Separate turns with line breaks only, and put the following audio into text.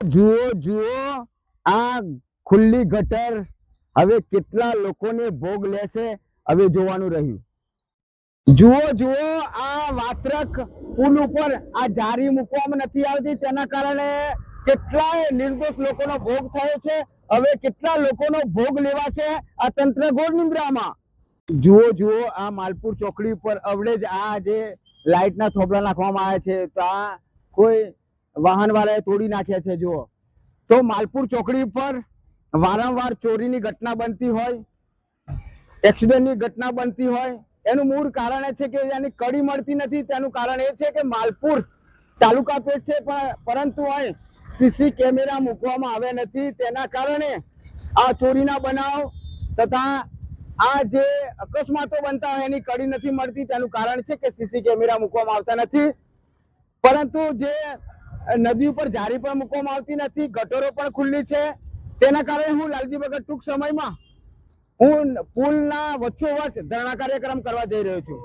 જુઓ જુઓ આ ખુલ્લી ગટર હવે કેટલા લોકોને ભોગ લેશે હવે જોવાનું રહ્યું। જુઓ જુઓ આ વાત્રક પુલ ઉપર આ જારી મૂકવામાં નથી આવતી, તેના કારણે કેટલાય નિર્દોષ લોકોનો ભોગ થયો છે। હવે કેટલા લોકોનો ભોગ લેવાશે આ તંત્ર ઘોર નિંદ્રામાં। જુઓ જુઓ આ માલપુર ચોકડી ઉપર અવડે જ આ જે લાઇટના થોભલા નાખવામાં આવ્યા છે તો આ કોઈ વાહન વાળાએ તોડી નાખ્યા છે। જુઓ તો માલપુર ચોકડી પર વારંવાર ચોરીની ઘટના બનતી હોય, એક્સિડન્ટની ઘટના બનતી હોય, એનું મૂળ કારણ એ છે કે એની કડી મળતી નથી। તેનું કારણ એ છે કે માલપુર તાલુકા પેજ છે પરંતુ અહીં સીસી કેમેરા મૂકવામાં આવ્યા નથી, તેના કારણે આ ચોરીના બનાવ તથા આ જે અકસ્માતો બનતા હોય એની કડી નથી મળતી। તેનું કારણ છે કે સીસી કેમેરા મૂકવામાં આવતા નથી, પરંતુ જે નદી ઉપર જારી પણ મૂકવામાં આવતી નથી, ગટરો પણ ખુલ્લી છે। તેના કારણે હું લાલજી ભગત ટૂંક સમયમાં હું પુલના વચ્ચોવચ્ચ ધરણા કાર્યક્રમ કરવા જઈ રહ્યો છું।